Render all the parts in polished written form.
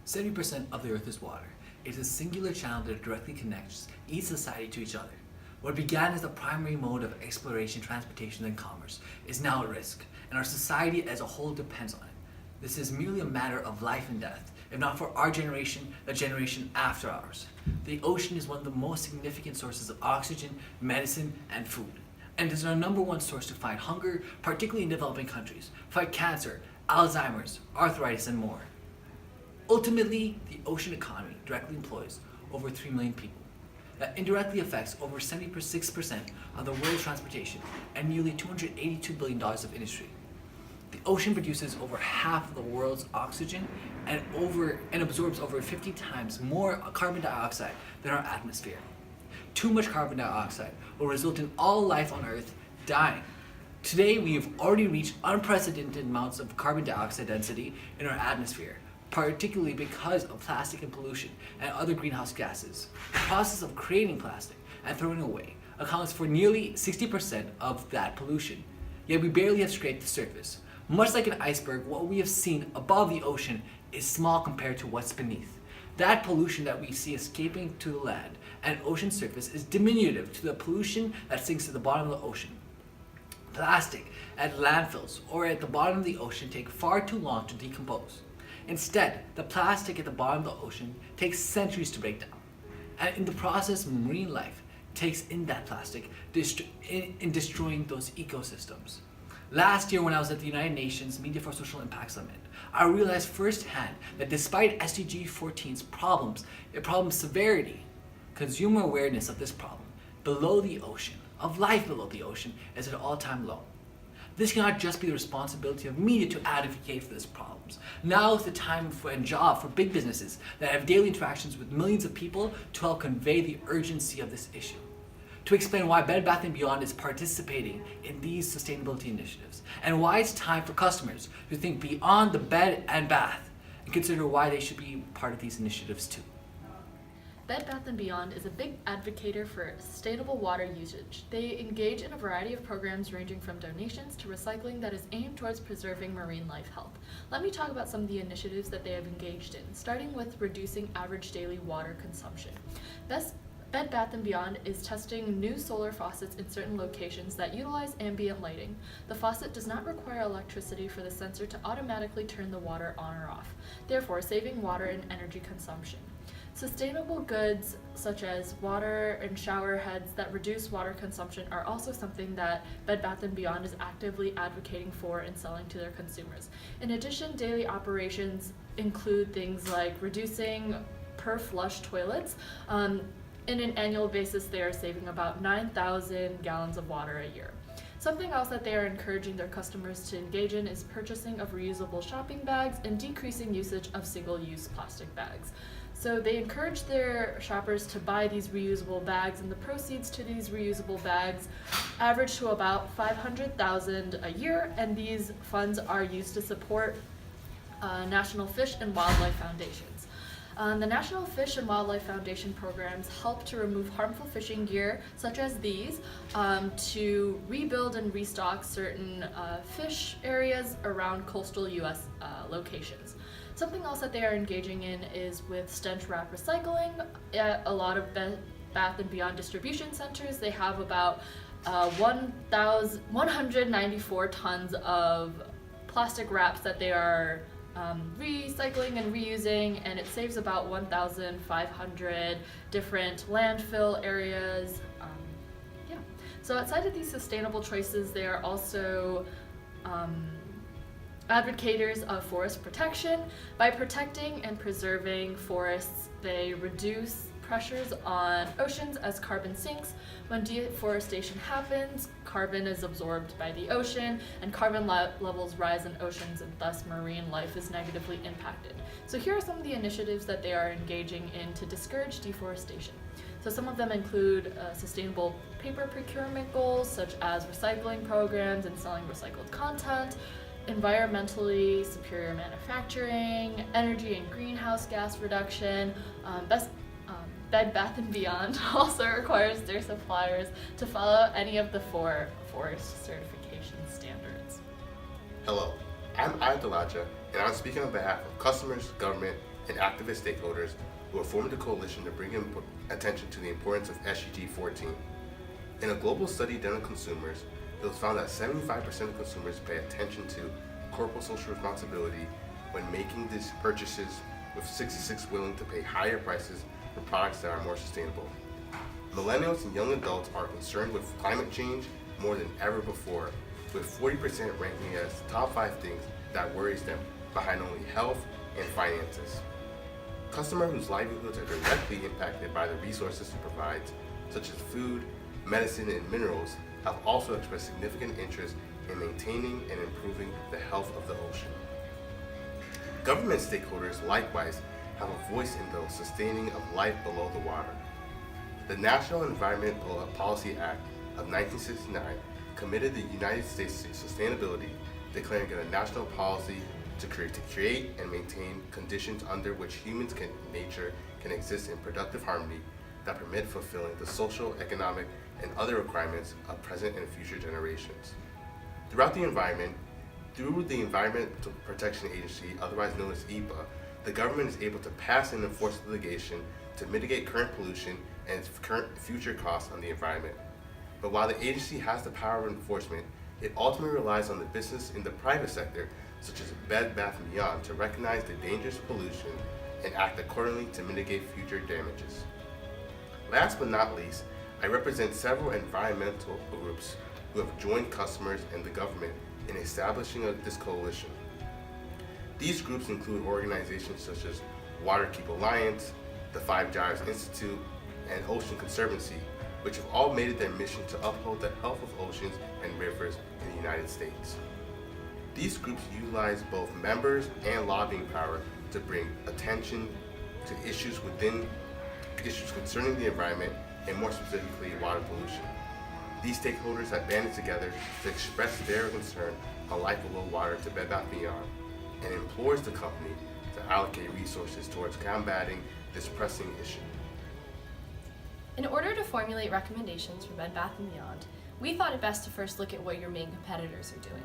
70% of the Earth is water. It is a singular channel that directly connects each society to each other. What began as the primary mode of exploration, transportation, and commerce is now at risk, and our society as a whole depends on it. This is merely a matter of life and death, if not for our generation, the generation after ours. The ocean is one of the most significant sources of oxygen, medicine, and food, and is our number one source to fight hunger, particularly in developing countries, fight cancer, Alzheimer's, arthritis, and more. Ultimately, the ocean economy directly employs over 3 million people. That indirectly affects over 76% of the world's transportation and nearly $282 billion of industry. The ocean produces over half of the world's oxygen and absorbs over 50 times more carbon dioxide than our atmosphere. Too much carbon dioxide will result in all life on Earth dying. Today, we have already reached unprecedented amounts of carbon dioxide density in our atmosphere, particularly because of plastic and pollution and other greenhouse gases. The process of creating plastic and throwing it away accounts for nearly 60% of that pollution, yet we barely have scraped the surface. Much like an iceberg, what we have seen above the ocean is small compared to what's beneath. That pollution that we see escaping to the land and ocean surface is diminutive to the pollution that sinks to the bottom of the ocean. Plastic at landfills or at the bottom of the ocean take far too long to decompose. Instead, the plastic at the bottom of the ocean takes centuries to break down. And in the process, marine life takes in that plastic in destroying those ecosystems. Last year when I was at the United Nations Media for Social Impact Summit, I realized firsthand that despite SDG 14's problem severity, consumer awareness of this problem below the ocean, of life below the ocean, is at an all-time low. This cannot just be the responsibility of media to advocate for these problems. Now is the time and job for big businesses that have daily interactions with millions of people to help convey the urgency of this issue. To explain why Bed Bath & Beyond is participating in these sustainability initiatives, and why it's time for customers to think beyond the bed and bath and consider why they should be part of these initiatives too. Bed Bath & Beyond is a big advocator for sustainable water usage. They engage in a variety of programs ranging from donations to recycling that is aimed towards preserving marine life health. Let me talk about some of the initiatives that they have engaged in, starting with reducing average daily water consumption. Bed Bath & Beyond is testing new solar faucets in certain locations that utilize ambient lighting. The faucet does not require electricity for the sensor to automatically turn the water on or off, therefore saving water and energy consumption. Sustainable goods such as water and shower heads that reduce water consumption are also something that Bed Bath & Beyond is actively advocating for and selling to their consumers. In addition, daily operations include things like reducing per flush toilets. In an annual basis, they are saving about 9,000 gallons of water a year. Something else that they are encouraging their customers to engage in is purchasing of reusable shopping bags and decreasing usage of single-use plastic bags. So they encourage their shoppers to buy these reusable bags, and the proceeds to these reusable bags average to about $500,000 a year, and these funds are used to support National Fish and Wildlife Foundations. The National Fish and Wildlife Foundation programs help to remove harmful fishing gear, such as these, to rebuild and restock certain fish areas around coastal U.S. locations. Something else that they are engaging in is with stench wrap recycling. At a lot of Bed Bath & Beyond distribution centers, they have about 194 tons of plastic wraps that they are recycling and reusing, and it saves about 1,500 different landfill areas. So outside of these sustainable choices, they are also advocates of forest protection. By protecting and preserving forests, they reduce pressures on oceans as carbon sinks. When deforestation happens, carbon is absorbed by the ocean, and carbon levels rise in oceans, and thus marine life is negatively impacted. So here are some of the initiatives that they are engaging in to discourage deforestation. So some of them include sustainable paper procurement goals, such as recycling programs and selling recycled content, environmentally superior manufacturing, energy and greenhouse gas reduction. Bed Bath & Beyond also requires their suppliers to follow any of the 4 forest certification standards. Hello, I'm Ayatolaja, and I'm speaking on behalf of customers, government, and activist stakeholders who have formed a coalition to bring attention to the importance of SDG 14. In a global study done on consumers, it was found that 75% of consumers pay attention to corporate social responsibility when making these purchases, with 66% willing to pay higher prices for products that are more sustainable. Millennials and young adults are concerned with climate change more than ever before, with 40% ranking as top 5 things that worries them, behind only health and finances. Customers whose livelihoods are directly impacted by the resources it provides, such as food, medicine, and minerals, have also expressed significant interest in maintaining and improving the health of the ocean. Government stakeholders likewise have a voice in the sustaining of life below the water. The National Environmental Policy Act of 1969 committed the United States to sustainability, declaring it a national policy to create and maintain conditions under which humans and nature can exist in productive harmony that permit fulfilling the social, economic, and other requirements of present and future generations. Through the Environmental Protection Agency, otherwise known as EPA, the government is able to pass and enforce litigation to mitigate current pollution and its current future costs on the environment. But while the agency has the power of enforcement, it ultimately relies on the business in the private sector, such as Bed Bath & Beyond, to recognize the dangers of pollution and act accordingly to mitigate future damages. Last but not least, I represent several environmental groups who have joined customers and the government in establishing this coalition. These groups include organizations such as Waterkeep Alliance, the 5 Gyres Institute, and Ocean Conservancy, which have all made it their mission to uphold the health of oceans and rivers in the United States. These groups utilize both members and lobbying power to bring attention to issues concerning the environment, and more specifically water pollution. These stakeholders have banded together to express their concern on life below water to Bed Bath & Beyond, and implores the company to allocate resources towards combating this pressing issue. In order to formulate recommendations for Bed Bath & Beyond, we thought it best to first look at what your main competitors are doing.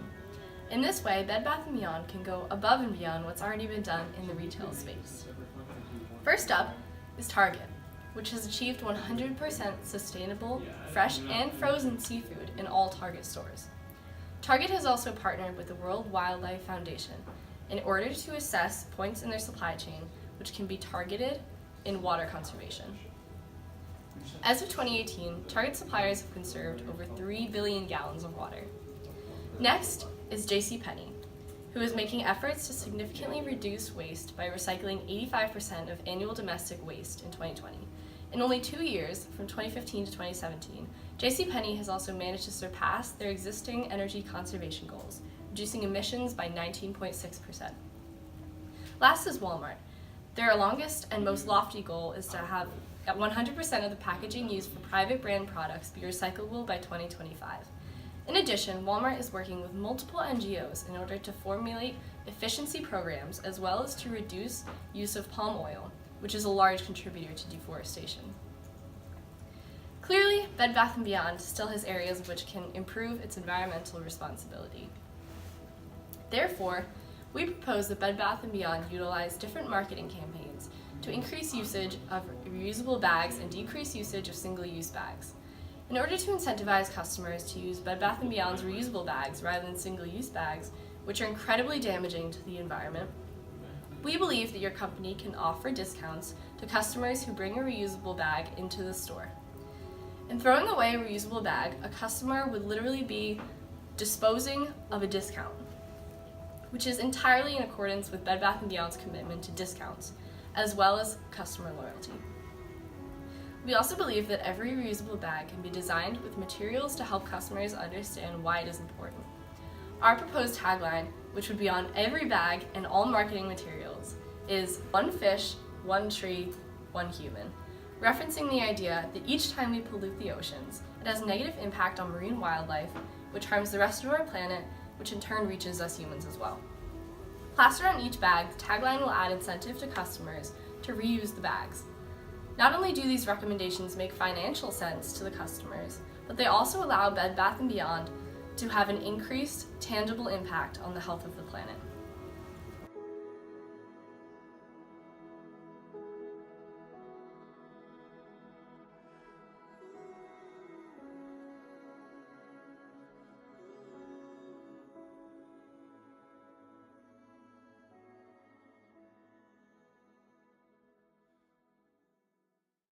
In this way, Bed Bath & Beyond can go above and beyond what's already been done in the retail space. First up is Target, which has achieved 100% sustainable, fresh and frozen seafood in all Target stores. Target has also partnered with the World Wildlife Foundation in order to assess points in their supply chain which can be targeted in water conservation. As of 2018, Target suppliers have conserved over 3 billion gallons of water. Next is JCPenney, who is making efforts to significantly reduce waste by recycling 85% of annual domestic waste in 2020. In only 2 years, from 2015 to 2017, JCPenney has also managed to surpass their existing energy conservation goals, reducing emissions by 19.6%. Last is Walmart. Their longest and most lofty goal is to have 100% of the packaging used for private brand products be recyclable by 2025. In addition, Walmart is working with multiple NGOs in order to formulate efficiency programs as well as to reduce use of palm oil, which is a large contributor to deforestation. Clearly, Bed Bath & Beyond still has areas which can improve its environmental responsibility. Therefore, we propose that Bed Bath & Beyond utilize different marketing campaigns to increase usage of reusable bags and decrease usage of single-use bags. In order to incentivize customers to use Bed Bath & Beyond's reusable bags rather than single-use bags, which are incredibly damaging to the environment, we believe that your company can offer discounts to customers who bring a reusable bag into the store. In throwing away a reusable bag, a customer would literally be disposing of a discount, which is entirely in accordance with Bed Bath & Beyond's commitment to discounts, as well as customer loyalty. We also believe that every reusable bag can be designed with materials to help customers understand why it is important. Our proposed tagline, which would be on every bag and all marketing materials, is "One fish, one tree, one human," referencing the idea that each time we pollute the oceans, it has a negative impact on marine wildlife, which harms the rest of our planet, which in turn reaches us humans as well. Plastered on each bag, the tagline will add incentive to customers to reuse the bags. Not only do these recommendations make financial sense to the customers, but they also allow Bed Bath & Beyond to have an increased, tangible impact on the health of the planet.